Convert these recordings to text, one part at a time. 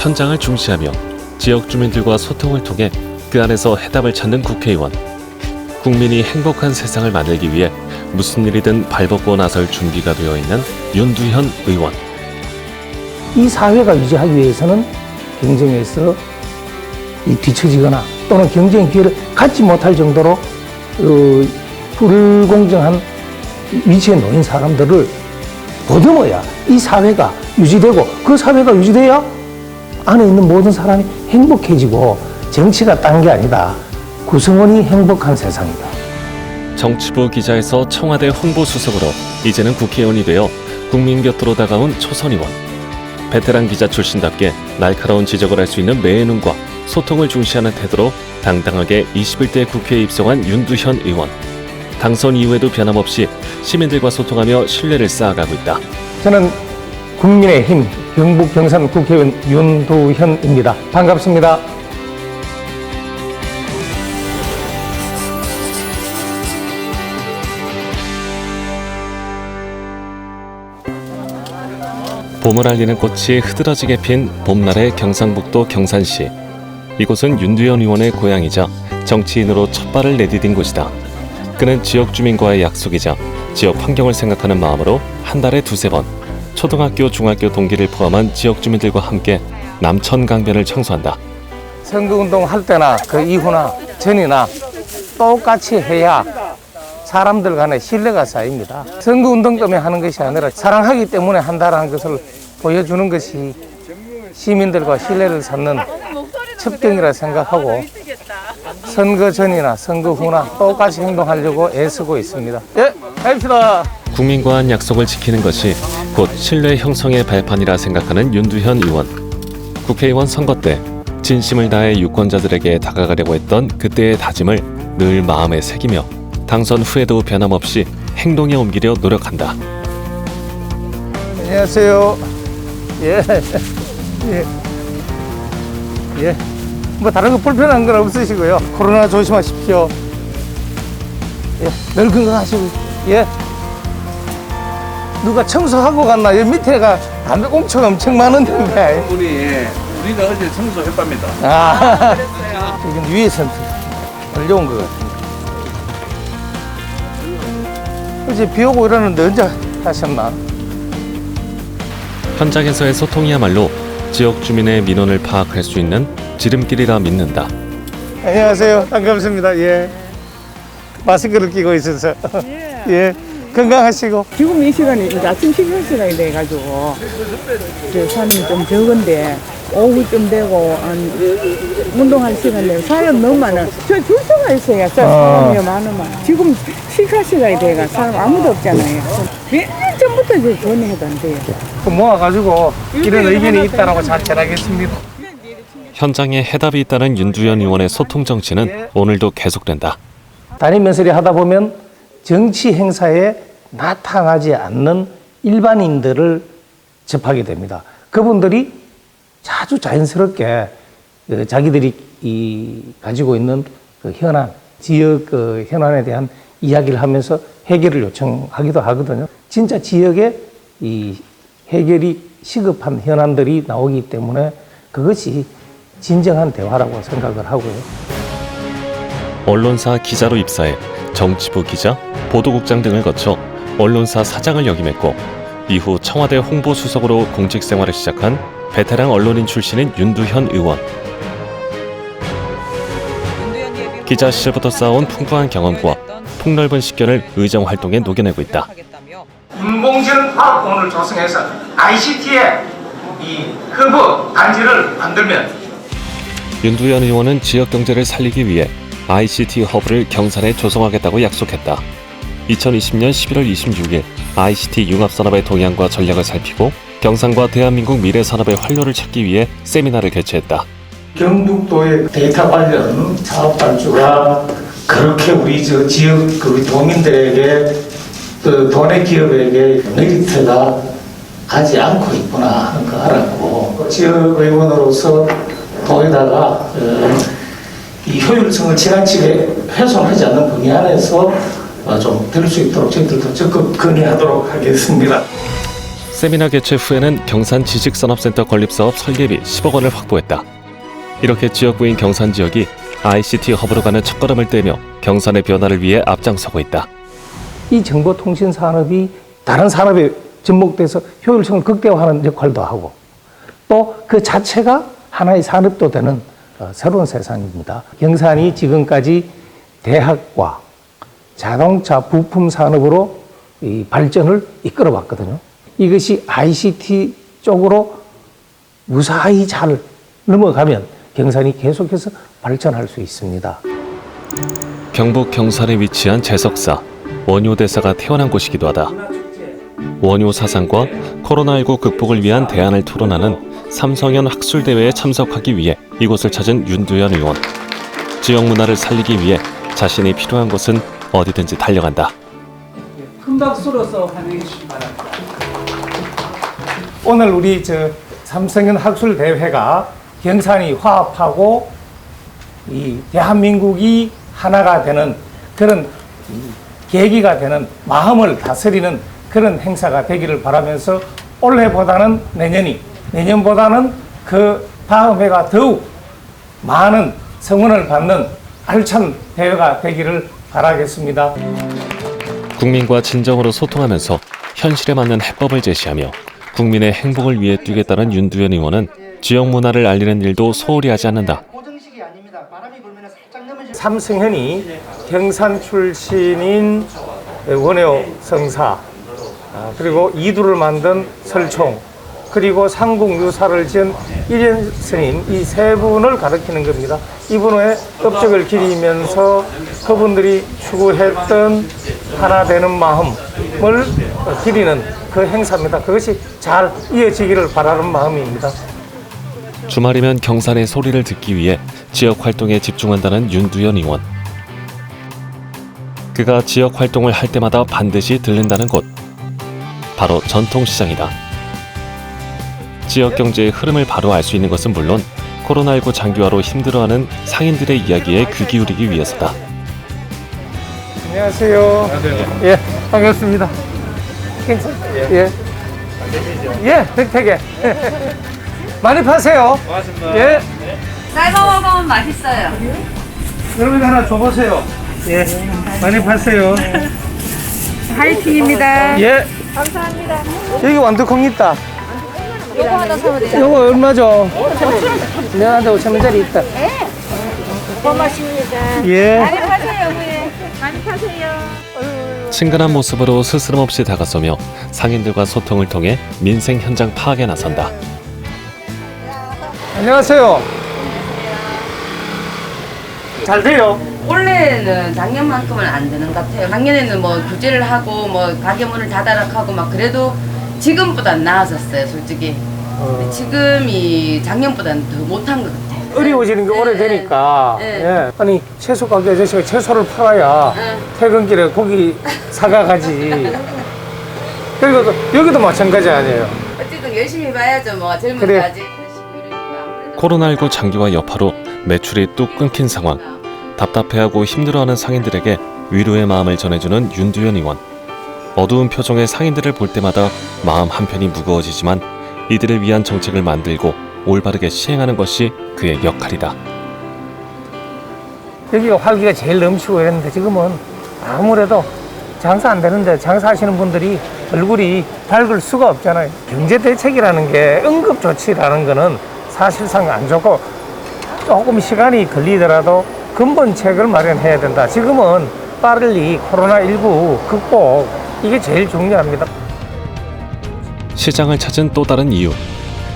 현장을 중시하며 지역 주민들과 소통을 통해 그 안에서 해답을 찾는 국회의원. 국민이 행복한 세상을 만들기 위해 무슨 일이든 발벗고 나설 준비가 되어 있는 윤두현 의원. 이 사회가 유지하기 위해서는 경쟁에서 뒤처지거나 또는 경쟁 기회를 갖지 못할 정도로 불공정한 위치에 놓인 사람들을 보듬어야 이 사회가 유지되고, 그 사회가 유지돼야 안에 있는 모든 사람이 행복해지고, 정치가 딴 게 아니다. 구성원이 행복한 세상이다. 정치부 기자에서 청와대 홍보수석으로 이제는 국회의원이 되어 국민 곁으로 다가온 초선 의원. 베테랑 기자 출신답게 날카로운 지적을 할 수 있는 매너과 소통을 중시하는 태도로 당당하게 21대 국회에 입성한 윤두현 의원. 당선 이후에도 변함없이 시민들과 소통하며 신뢰를 쌓아가고 있다. 저는 국민의힘 경북 경산 국회의원 윤두현입니다. 반갑습니다. 봄을 알리는 꽃이 흐드러지게 핀 봄날의 경상북도 경산시. 이곳은 윤두현 의원의 고향이자 정치인으로 첫 발을 내디딘 곳이다. 그는 지역 주민과의 약속이자 지역 환경을 생각하는 마음으로 한 달에 2-3번 초등학교, 중학교 동기를 포함한 지역 주민들과 함께 남천 강변을 청소한다. 선거운동 할 때나 그 이후나 전이나 똑같이 해야 사람들 간에 신뢰가 쌓입니다. 선거운동 때문에 하는 것이 아니라 사랑하기 때문에 한다는 것을 보여주는 것이 시민들과 신뢰를 쌓는 첩경이라 생각하고, 선거 전이나 선거 후나 똑같이 행동하려고 애쓰고 있습니다. 예, 갑시다. 국민과 한 약속을 지키는 것이 곧 신뢰 형성의 발판이라 생각하는 윤두현 의원. 국회의원 선거 때 진심을 다해 유권자들에게 다가가려고 했던 그때의 다짐을 늘 마음에 새기며 당선 후에도 변함없이 행동에 옮기려 노력한다. 안녕하세요. 예. 예. 예. 뭐 다른 거 불편한 건 없으시고요. 코로나 조심하십시오. 예. 늘 건강하시고. 예. 누가 청소하고 갔나? 여기 밑에가 담배 꽁초가 엄청 많은데. 우리가 어제 청소했답니다. 아, 여기는 위에서 올려온 것 같아요. 어제 비 오고 이러는데 언제 하셨나? 현장에서의 소통이야말로 지역 주민의 민원을 파악할 수 있는 지름길이라 믿는다. 안녕하세요. 반갑습니다. 예. 마스크를 끼고 있어서. 예. 건강하시고. 지금 이 시간이 이제 아침 식사 시간이 돼가지고 사람이 좀 적은데 오후쯤 되고 운동할 시간 되고 사람 너무 많아. 저 줄 서가 있어요. 사람이 많으면. 지금 식사 시간이 돼가 사람 아무도 없잖아요. 맨날 전부터 저 전화해도 안 돼요. 모아가지고 이런 의견이 있다라고 잘 전하겠습니다. 현장에 해답이 있다는 윤두현 의원의 소통 정치는 오늘도 계속된다. 단임면설이 하다 보면 정치 행사에 나타나지 않는 일반인들을 접하게 됩니다. 그분들이 아주 자연스럽게 자기들이 가지고 있는 그 현안, 지역 그 현안에 대한 이야기를 하면서 해결을 요청하기도 하거든요. 진짜 지역에 이 해결이 시급한 현안들이 나오기 때문에 그것이 진정한 대화라고 생각을 하고요. 언론사 기자로 입사해 정치부 기자, 보도국장 등을 거쳐 언론사 사장을 역임했고 이후 청와대 홍보수석으로 공직 생활을 시작한 베테랑 언론인 출신인 윤두현 의원. 기자 시절부터 쌓아온 풍부한 경험과 폭넓은 식견을 의정 활동에 녹여내고 있다. 인공지능 파악원을 조성해서 ICT의 이 허브 단지를 만들면 윤두현 의원은 지역 경제를 살리기 위해 ICT 허브를 경산에 조성하겠다고 약속했다. 2020년 11월 26일 ICT 융합산업의 동향과 전략을 살피고 경산과 대한민국 미래산업의 활로를 찾기 위해 세미나를 개최했다. 경북도의 데이터 관련 사업 발주가 그렇게 우리 저 지역 그 도민들에게 또 도내 기업에게 메리트가 가지 않고 있구나 하는 거 알았고, 지역 의원으로서 도에다가 이 효율성을 지나치게 훼손하지 않는 범위 안에서 좀 될 수 있도록 저희들도 적극 건의하도록 하겠습니다. 세미나 개최 후에는 경산 지식산업센터 건립사업 설계비 10억 원을 확보했다. 이렇게 지역구인 경산 지역이 ICT 허브로 가는 첫걸음을 떼며 경산의 변화를 위해 앞장서고 있다. 이 정보통신 산업이 다른 산업에 접목돼서 효율성을 극대화하는 역할도 하고 또 그 자체가 하나의 산업도 되는 새로운 세상입니다. 경산이 지금까지 대학과 자동차 부품 산업으로 이 발전을 이끌어 왔거든요. 이것이 ICT 쪽으로 무사히 잘 넘어가면 경산이 계속해서 발전할 수 있습니다. 경북 경산에 위치한 제석사, 원효대사가 태어난 곳이기도 하다. 원효 사상과 코로나19 극복을 위한 대안을 토론하는 삼성연 학술대회에 참석하기 위해 이곳을 찾은 윤두현 의원. 지역 문화를 살리기 위해 자신이 필요한 곳은 어디든지 달려간다. 큰 박수로서 환영해 주시기 바랍니다. 오늘 우리 삼성연 학술대회가 경산이 화합하고 이 대한민국이 하나가 되는 그런 계기가 되는 마음을 다스리는 그런 행사가 되기를 바라면서 올해보다는 내년보다는 그 다음 해가 더욱 많은 성원을 받는 알찬 대회가 되기를 바라겠습니다. 국민과 진정으로 소통하면서 현실에 맞는 해법을 제시하며 국민의 행복을 위해 뛰겠다는 윤두현 의원은 지역 문화를 알리는 일도 소홀히 하지 않는다. 삼성현이 경산 출신인 원효 성사, 그리고 이두를 만든 설총, 그리고 삼국유사를 지은 일현 스님, 이 세 분을 가리키는 겁니다. 이분의 업적을 기리면서 그분들이 추구했던 하나 되는 마음을 기리는 그 행사입니다. 그것이 잘 이어지기를 바라는 마음입니다. 주말이면 경산의 소리를 듣기 위해 지역 활동에 집중한다는 윤두현 의원. 그가 지역 활동을 할 때마다 반드시 들른다는 곳, 바로 전통시장이다. 지역 경제의 흐름을 바로 알 수 있는 것은 물론 코로나19 장기화로 힘들어하는 상인들의 이야기에 귀 기울이기 위해서다. 안녕하세요. 예, 반갑습니다. 예. 예, 백태게. 많이 파세요. 고맙습니다. 예. 삶아 먹으면 맛있어요. 여러분 하나 줘보세요. 예, 많이 파세요. 화이팅입니다. 예. 감사합니다. 여기 완두콩 있다. 요거 하나 사면 돼요. 요거 얼마죠? 내한테 5,000원짜리 있다. 고맙습니다. 예. 많이 파세요, 어머니. 많이 파세요. 친근한 모습으로 스스럼 없이 다가서며 상인들과 소통을 통해 민생 현장 파악에 나선다. 안녕하세요. 잘 돼요? 올해는 작년만큼은 안 되는 것 같아요. 작년에는 뭐 규제를 하고 뭐 가게 문을 닫아라 하고 막 그래도 지금보단 나아졌어요, 솔직히. 근데 지금이 작년보다는 더 못한 것 같아요. 어려워지는 게 오래되니까. 네. 예. 아니, 채소 가게 아저씨가 채소를 팔아야 네. 퇴근길에 고기 사가가지. 그리고 또 여기도 마찬가지 아니에요. 어쨌든 열심히 봐야죠, 뭐 젊은 그래. 까지. 코로나19 장기화 여파로 매출이 뚝 끊긴 상황. 답답해하고 힘들어하는 상인들에게 위로의 마음을 전해주는 윤두현 의원. 어두운 표정의 상인들을 볼 때마다 마음 한편이 무거워지지만 이들을 위한 정책을 만들고 올바르게 시행하는 것이 그의 역할이다. 여기가 활기가 제일 넘치고 이랬는데 지금은 아무래도 장사 안 되는데 장사하시는 분들이 얼굴이 밝을 수가 없잖아요. 경제대책이라는 게 응급조치라는 거는 사실상 안 좋고 조금 시간이 걸리더라도 근본책을 마련해야 된다. 지금은 빨리 코로나19 극복, 이게 제일 중요합니다. 시장을 찾은 또 다른 이유.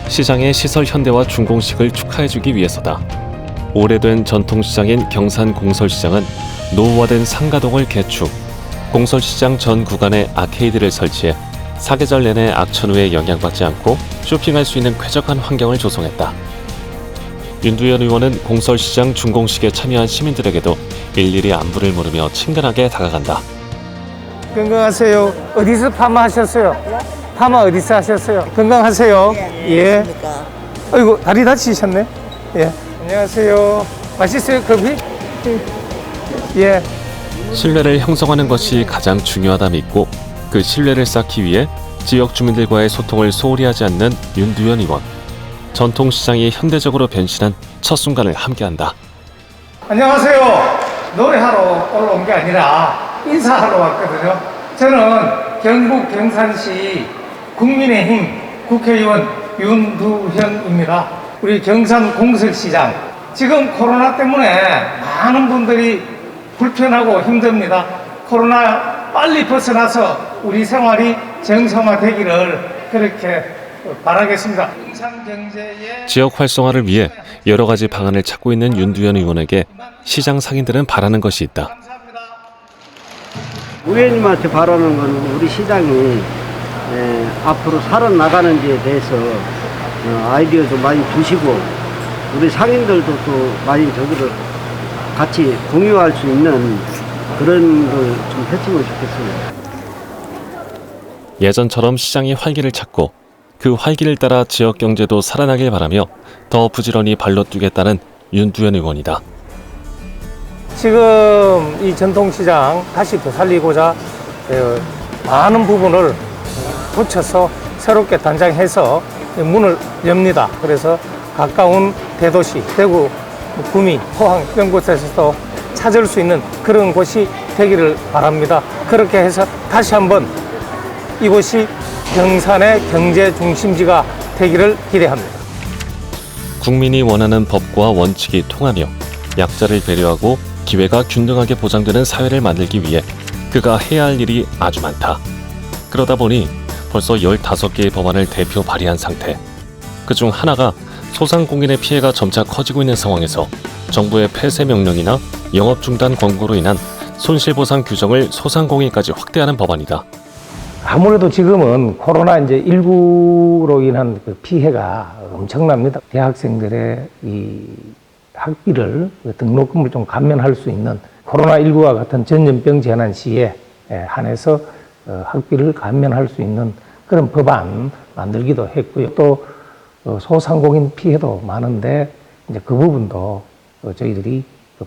시장의 시설 현대화 준공식을 축하해주기 위해서다. 오래된 전통시장인 경산 공설시장은 노후화된 상가동을 개축, 공설시장 전 구간에 아케이드를 설치해 사계절 내내 악천후에 영향받지 않고 쇼핑할 수 있는 쾌적한 환경을 조성했다. 윤두현 의원은 공설시장 준공식에 참여한 시민들에게도 일일이 안부를 물으며 친근하게 다가간다. 건강하세요. 어디서 파마하셨어요? 파마 어디서 하셨어요? 건강하세요. 예. 아이고, 다리 다치셨네. 예. 안녕하세요. 맛있어요, 커피? 예. 신뢰를 형성하는 것이 가장 중요하다 믿고 그 신뢰를 쌓기 위해 지역 주민들과의 소통을 소홀히 하지 않는 윤두현 의원. 전통시장이 현대적으로 변신한 첫 순간을 함께한다. 안녕하세요. 노래하러 올라온 게 아니라 인사하러 왔거든요. 저는 경북 경산시 국민의힘 국회의원 윤두현입니다. 우리 경산 공설시장, 지금 코로나 때문에 많은 분들이 불편하고 힘듭니다. 코로나 빨리 벗어나서 우리 생활이 정상화되기를 그렇게 바라겠습니다. 지역 활성화를 위해 여러 가지 방안을 찾고 있는 윤두현 의원에게 시장 상인들은 바라는 것이 있다. 의원님한테 바라는 건 우리 시장이 앞으로 살아나가는지에 대해서 아이디어도 많이 주시고 우리 상인들도 또 많이 저기를 같이 공유할 수 있는 그런 걸 좀 했으면 좋겠습니다. 예전처럼 시장이 활기를 찾고 그 활기를 따라 지역 경제도 살아나길 바라며 더 부지런히 발로 뛰겠다는 윤두현 의원이다. 지금 이 전통시장 다시 되살리고자 많은 부분을 고쳐서 새롭게 단장해서 문을 엽니다. 그래서 가까운 대도시, 대구, 구미, 포항 이런 곳에서도 찾을 수 있는 그런 곳이 되기를 바랍니다. 그렇게 해서 다시 한번 이곳이 경산의 경제 중심지가 되기를 기대합니다. 국민이 원하는 법과 원칙이 통하며 약자를 배려하고 기회가 균등하게 보장되는 사회를 만들기 위해 그가 해야 할 일이 아주 많다. 그러다 보니 벌써 15개의 법안을 대표 발의한 상태. 그중 하나가 소상공인의 피해가 점차 커지고 있는 상황에서 정부의 폐쇄 명령이나 영업 중단 권고로 인한 손실보상 규정을 소상공인까지 확대하는 법안이다. 아무래도 지금은 코로나 이제 19로 인한 그 피해가 엄청납니다. 대학생들의 이 학비를 등록금을 좀 감면할 수 있는 코로나19와 같은 전염병 재난 시에 한해서 학비를 감면할 수 있는 그런 법안 만들기도 했고요. 또 소상공인 피해도 많은데 이제 그 부분도 저희들이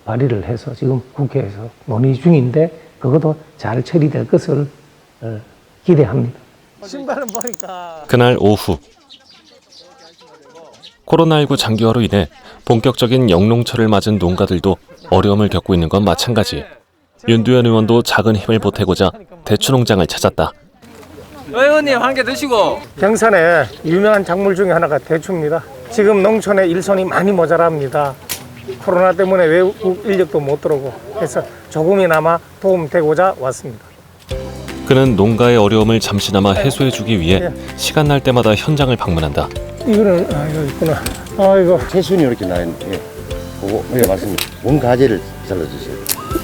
발의를 해서 지금 국회에서 논의 중인데 그것도 잘 처리될 것을 기대합니다. 신발은 보니까 그날 오후 코로나19 장기화로 인해 본격적인 영농철을 맞은 농가들도 어려움을 겪고 있는 건 마찬가지. 윤두현 의원도 작은 힘을 보태고자 대추농장을 찾았다. 의원님 한 개 드시고. 경산의 유명한 작물 중에 하나가 대추입니다. 지금 농촌에 일손이 많이 모자랍니다. 코로나 때문에 외국 인력도 못 들어오고 해서 조금이나마 도움되고자 왔습니다. 그는 농가의 어려움을 잠시나마 해소해주기 위해 시간 날 때마다 현장을 방문한다. 이거는 이거 있구나. 이거 채순이 이렇게 나 있는데 보고 맞습니다. 원 가지를 잘라주세요.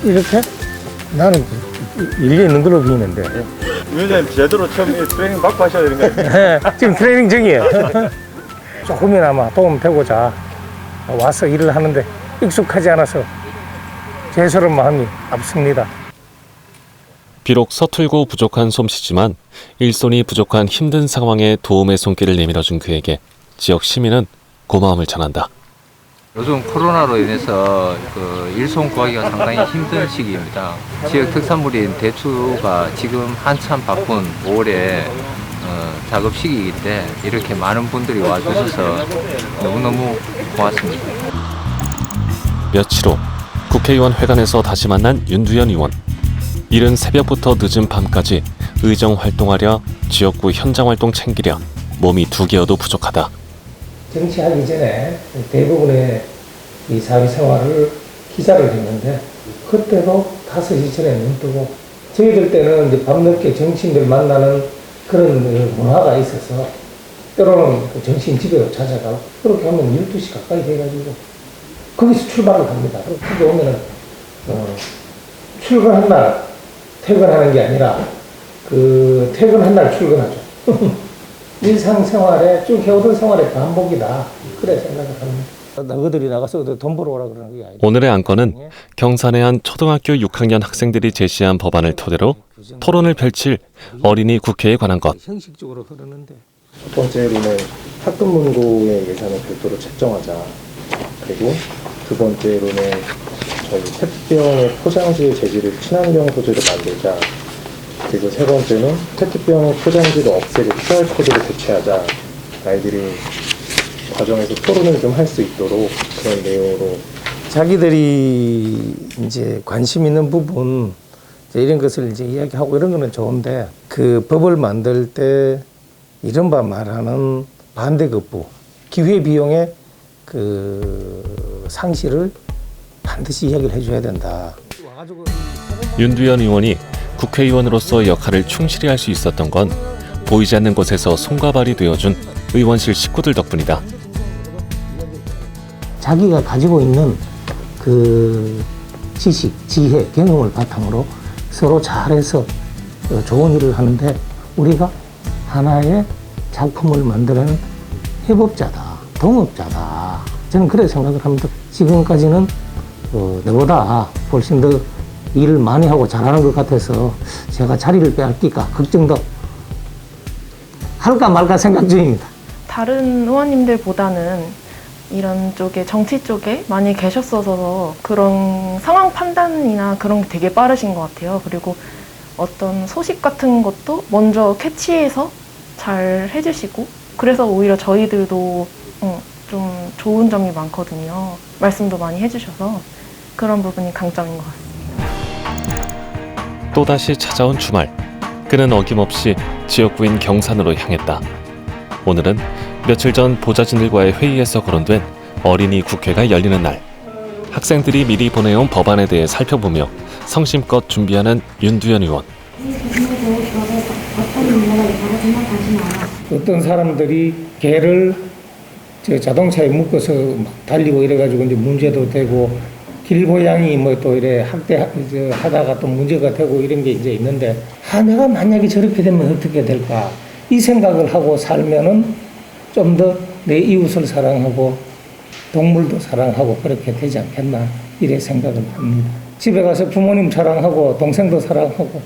이렇게? 나는 일리 있는 걸로 비는데. 위원장님 제대로 처음 트레이닝 받고 하셔야 되는 거 아니에요? 지금 트레이닝 중이에요. 조금이나마 도움되고자 와서 일을 하는데 익숙하지 않아서 죄스러운 마음이 앞섭니다. 비록 서툴고 부족한 솜씨지만 일손이 부족한 힘든 상황에 도움의 손길을 내밀어준 그에게 지역 시민은 고마움을 전한다. 요즘 코로나로 인해서 일손 구하기가 상당히 힘든 시기입니다. 지역 특산물인 대추가 지금 한참 바쁜 5월에 작업 시기이기 때문에 이렇게 많은 분들이 와주셔서 너무너무 고맙습니다. 며칠 후 국회의원 회관에서 다시 만난 윤두현 의원. 이른 새벽부터 늦은 밤까지 의정 활동하랴 지역구 현장 활동 챙기랴 몸이 두 개여도 부족하다. 정치하기 전에 대부분의 이 사회 생활을 기자를 했는데 그때도 5시 전에 눈 뜨고 저희들 때는 이제 밤늦게 정치인들 만나는 그런 문화가 있어서 때로는 정치인 집에도 찾아가고 그렇게 하면 12시 가까이 돼가지고 거기서 출발을 합니다. 그렇게 오면은 출근한 날 퇴근하는 게 아니라 퇴근한 날 출근하죠. 일상생활에 쭉 해오던 생활의 반복이다. 그래 생각을 합니다. 너희들이 나가서 돈 벌어오라 그러는 게 아니라. 오늘의 안건은 경산의 한 초등학교 6학년 학생들이 제시한 법안을 토대로 토론을 펼칠 어린이 국회에 관한 것. 형식적으로 흐르는데. 첫 번째로는 학급문고의 예산을 별도로 책정하자. 그리고 두 번째로는 저희 페트병의 포장지의 재질을 친환경 소재로 만들자. 그리고 세 번째는 페트병 포장지를 없애고 QR코드를 교체하자. 아이들이 과정에서 토론을 좀 할 수 있도록 그런 내용으로 자기들이 이제 관심 있는 부분 이제 이런 것을 이제 이야기하고 이런 거는 좋은데 그 법을 만들 때 이른바 말하는 반대급부 기회 비용의 그 상실을 반드시 이야기를 해줘야 된다. 윤두현 의원이 국회의원으로서 역할을 충실히 할 수 있었던 건 보이지 않는 곳에서 손과 발이 되어준 의원실 식구들 덕분이다. 자기가 가지고 있는 그 지식, 지혜, 경험을 바탕으로 서로 잘해서 좋은 일을 하는데 우리가 하나의 작품을 만들어내는 해법자다, 동업자다. 저는 그렇게 생각을 합니다. 지금까지는 너보다 훨씬 더 일을 많이 하고 잘하는 것 같아서 제가 자리를 빼앗길까 걱정도 할까 말까 생각 중입니다. 다른 의원님들보다는 이런 쪽에 정치 쪽에 많이 계셨어서 그런 상황 판단이나 그런 게 되게 빠르신 것 같아요. 그리고 어떤 소식 같은 것도 먼저 캐치해서 잘 해주시고 그래서 오히려 저희들도 좀 좋은 점이 많거든요. 말씀도 많이 해주셔서 그런 부분이 강점인 것 같습니다. 또다시 찾아온 주말, 그는 어김없이 지역구인 경산으로 향했다. 오늘은 며칠 전 보좌진들과의 회의에서 거론된 어린이 국회가 열리는 날. 학생들이 미리 보내온 법안에 대해 살펴보며 성심껏 준비하는 윤두현 의원. 어떤 사람들이 개를 자동차에 묶어서 막 달리고 이래가지고 이제 문제도 되고 길고양이 뭐 또 이래 학대하다가 또 문제가 되고 이런 게 이제 있는데 내가 만약에 저렇게 되면 어떻게 될까 이 생각을 하고 살면은 좀 더 내 이웃을 사랑하고 동물도 사랑하고 그렇게 되지 않겠나 이래 생각을 합니다. 집에 가서 부모님 사랑하고 동생도 사랑하고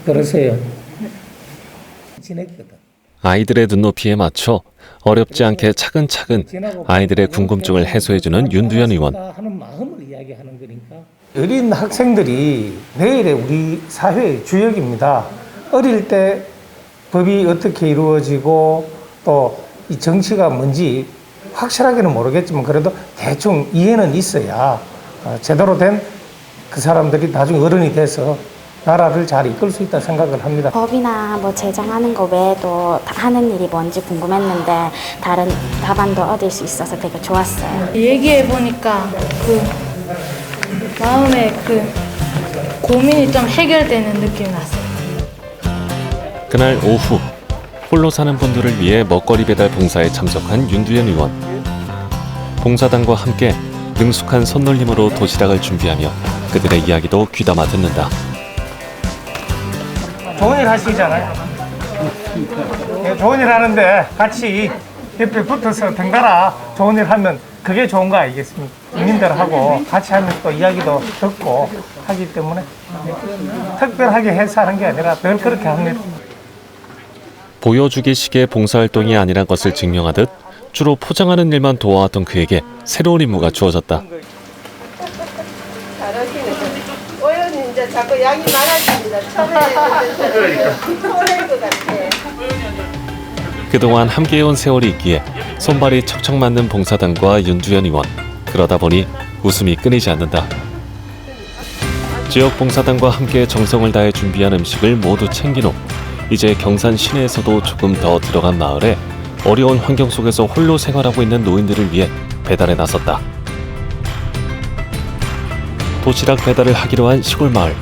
그러세요. 지냈거든. 아이들의 눈높이에 맞춰 어렵지 않게 차근차근 아이들의 궁금증을 해소해주는 윤두현 의원. 하는 마음을 이야기하는 거니까. 어린 학생들이 내일의 우리 사회의 주역입니다. 어릴 때 법이 어떻게 이루어지고 또 이 정치가 뭔지 확실하게는 모르겠지만 그래도 대충 이해는 있어야 제대로 된 그 사람들이 나중에 어른이 돼서 나라를 잘 이끌 수 있다 생각을 합니다. 법이나 뭐 제정하는 거 외에도 하는 일이 뭔지 궁금했는데 다른 답안도 얻을 수 있어서 되게 좋았어요. 얘기해 보니까 그 마음에 그 고민이 좀 해결되는 느낌이 났어요. 그날 오후 홀로 사는 분들을 위해 먹거리 배달 봉사에 참석한 윤두현 의원. 봉사단과 함께 능숙한 손놀림으로 도시락을 준비하며 그들의 이야기도 귀담아 듣는다. 좋은 일 하시잖아요. 좋은 일 하는데 같이 옆에 붙어서 덩달아 좋은 일 하면 그게 좋은 거 아니겠습니까? 국민들하고 같이 하면 또 이야기도 듣고 하기 때문에 특별하게 해서 하는 게 아니라 늘 그렇게 합니다. 보여주기식의 봉사활동이 아니란 것을 증명하듯 주로 포장하는 일만 도와왔던 그에게 새로운 임무가 주어졌다. 잘하시네. 오연이 이제 자꾸 양이 많아집니다. 처음에 것 같아. 그동안 함께해온 세월이 있기에 손발이 척척 맞는 봉사단과 윤두현 의원. 그러다 보니 웃음이 끊이지 않는다. 지역 봉사단과 함께 정성을 다해 준비한 음식을 모두 챙긴 후 이제 경산 시내에서도 조금 더 들어간 마을에 어려운 환경 속에서 홀로 생활하고 있는 노인들을 위해 배달에 나섰다. 도시락 배달을 하기로 한 시골 마을.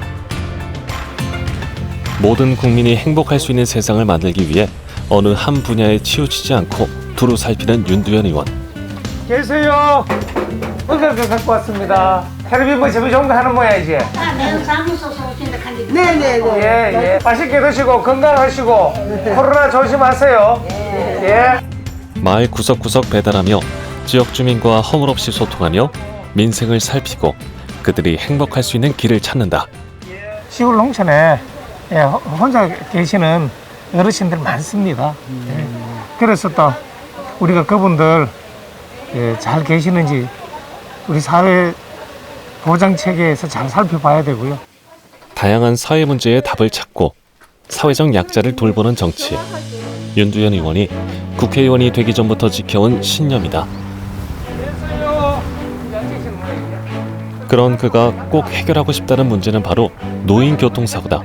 모든 국민이 행복할 수 있는 세상을 만들기 위해 어느 한 분야에 치우치지 않고 두루 살피는 윤두현 의원. 계세요. 먹을 거 갖고 왔습니다. 텔레비 뭐 재미 좋은 거 하는 모양이지? 내가 사무소에서 오신다 칸데. 네네네. 예. 맛있게 드시고 건강하시고 코로나 조심하세요. 예. 마을 구석구석 배달하며 지역 주민과 허물없이 소통하며 민생을 살피고 그들이 행복할 수 있는 길을 찾는다. 시골 농촌에 혼자 계시는 어르신들 많습니다. 그래서 또 우리가 그분들 잘 계시는지 우리 사회 보장 체계에서 잘 살펴봐야 되고요. 다양한 사회 문제에 답을 찾고 사회적 약자를 돌보는 정치. 윤두현 의원이 국회의원이 되기 전부터 지켜온 신념이다. 그런 그가 꼭 해결하고 싶다는 문제는 바로 노인 교통사고다.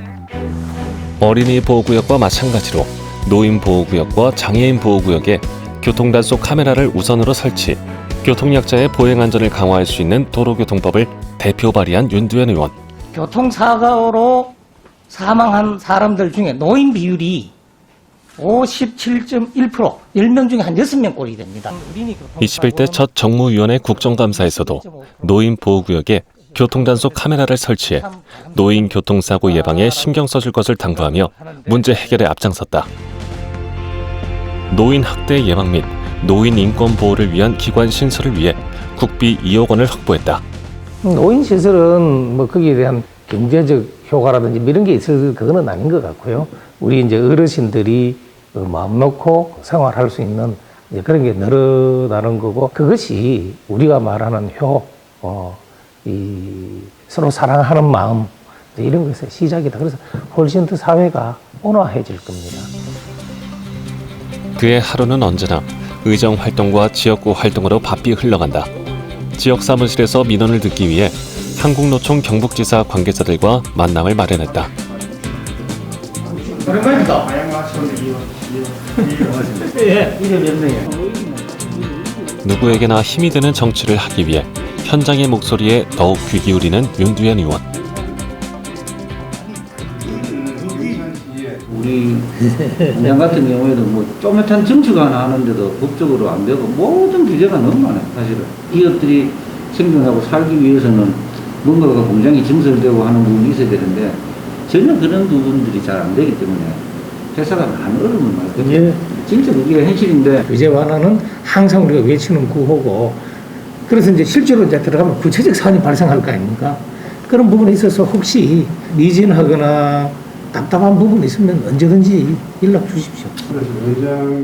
어린이 보호구역과 마찬가지로 노인 보호구역과 장애인 보호구역에 교통단속 카메라를 우선으로 설치, 교통약자의 보행안전을 강화할 수 있는 도로교통법을 대표 발의한 윤두현 의원. 교통사고로 사망한 사람들 중에 노인 비율이 57.1%, 10명 중에 한 6명 꼴이 됩니다. 21대 첫 정무위원회 국정감사에서도 노인 보호구역에 교통단속 카메라를 설치해 노인 교통사고 예방에 신경 써줄 것을 당부하며 문제 해결에 앞장섰다. 노인 학대 예방 및 노인 인권 보호를 위한 기관 신설을 위해 국비 2억 원을 확보했다. 노인 시설은 뭐 거기에 대한 경제적 효과라든지 이런 게 있을 그거는 아닌 것 같고요. 우리 이제 어르신들이 마음 놓고 생활할 수 있는 그런 게 늘어나는 거고, 그것이 우리가 말하는 서로 사랑하는 마음, 이런 것의 시작이다. 그래서 훨씬 더 사회가 온화해질 겁니다. 그의 하루는 언제나 의정 활동과 지역구 활동으로 바삐 흘러간다. 지역 사무실에서 민원을 듣기 위해 한국노총 경북지사 관계자들과 만남을 마련했다. 오랜만입니다. 예, 이름 연명이에요. 누구에게나 힘이 되는 정치를 하기 위해 현장의 목소리에 더욱 귀 기울이는 윤두현 의원. 우리 공장 같은 경우에도 뭐 쪼매탄 정치가 하나 하는데도 법적으로 안 되고 모든 규제가 너무 많아요. 사실은 기업들이 생존하고 살기 위해서는 뭔가가 공장이 증설되고 하는 부분이 있어야 되는데 전혀 그런 부분들이 잘 안 되기 때문에 회사가 많은 어려움을 많이 겪어요. 예. 진짜 그게 현실인데, 규제 완화는 항상 우리가 외치는 구호고, 그래서 이제 실제로 이제 들어가면 구체적 사안이 발생할 거 아닙니까? 그런 부분에 있어서 혹시 미진하거나 답답한 부분이 있으면 언제든지 연락 주십시오.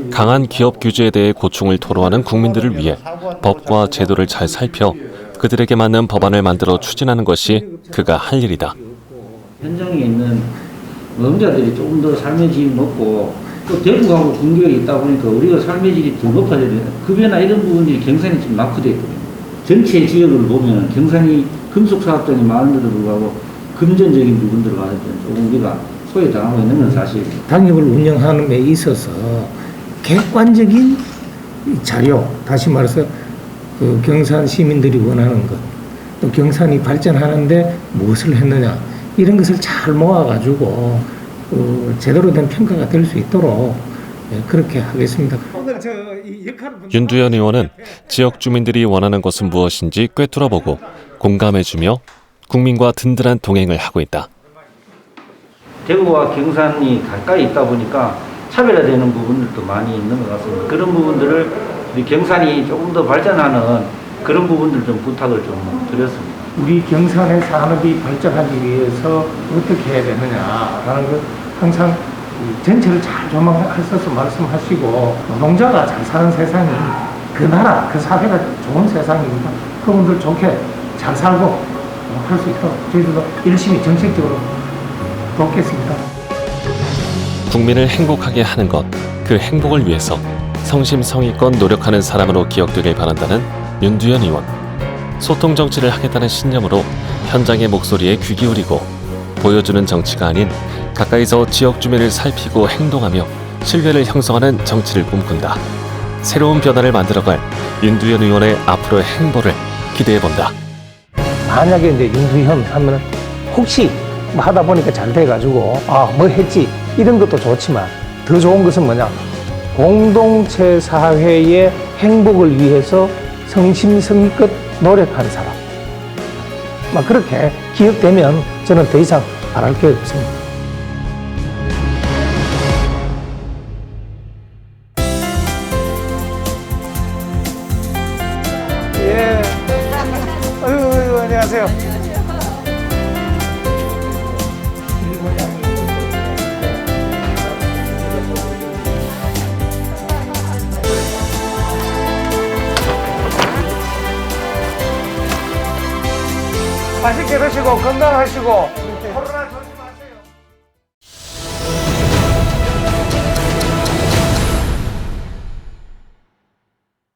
강한 기업 규제에 대해 고충을 토로하는 국민들을 위해 법과 제도를 잘 살펴 그들에게 맞는 법안을 만들어 추진하는 것이 그가 할 일이다. 현장에 있는 노동자들이 조금 더 삶의 질이 높고, 또 대구하고 근교에 있다 보니까 우리가 삶의 질이 더 높아져야 돼요. 급여나 이런 부분들이 경산이 좀 낙후되어 있거든요. 전체 지역을 보면 경산이 금속 사업장이 많은데도 불구하고 금전적인 부분들을 봤을 때는 조금 우리가 소외당하고 있는 건 사실입니다. 당협을 운영하는 데 있어서 객관적인 자료, 다시 말해서 그 경산 시민들이 원하는 것, 또 경산이 발전하는데 무엇을 했느냐, 이런 것을 잘 모아가지고 제대로 된 평가가 될 수 있도록 그렇게 하겠습니다. 윤두현 의원은 지역 주민들이 원하는 것은 무엇인지 꿰뚫어보고 공감해주며 국민과 든든한 동행을 하고 있다. 대구와 경산이 가까이 있다 보니까 차별화되는 부분들도 많이 있는 것 같습니다. 그런 부분들을 우리 경산이 조금 더 발전하는 그런 부분들 좀 부탁을 좀 드렸습니다. 우리 경산의 산업이 발전하기 위해서 어떻게 해야 되느냐라는 걸 항상 전체를 잘 조망하셔서 말씀하시고, 노동자가 잘 사는 세상이 그 나라, 그 사회가 좋은 세상입니다. 그분들 좋게 잘 살고 할 수 있도록 저희들도 열심히 정책적으로 돕겠습니다. 국민을 행복하게 하는 것, 그 행복을 위해서 성심성의껏 노력하는 사람으로 기억되길 바란다는 윤두현 의원. 소통 정치를 하겠다는 신념으로 현장의 목소리에 귀 기울이고 보여주는 정치가 아닌 가까이서 지역 주민을 살피고 행동하며 신뢰를 형성하는 정치를 꿈꾼다. 새로운 변화를 만들어갈 윤두현 의원의 앞으로의 행보를 기대해본다. 만약에 이제 윤두현 하면 혹시 뭐 하다 보니까 잘 돼가지고 뭐 했지 이런 것도 좋지만 더 좋은 것은 뭐냐, 공동체 사회의 행복을 위해서 성심성의껏 노력하는 사람, 막 그렇게 기억되면 저는 더 이상 바랄 게 없습니다. 예. 아유, 안녕하세요. 맛있게 드시고 건강하시고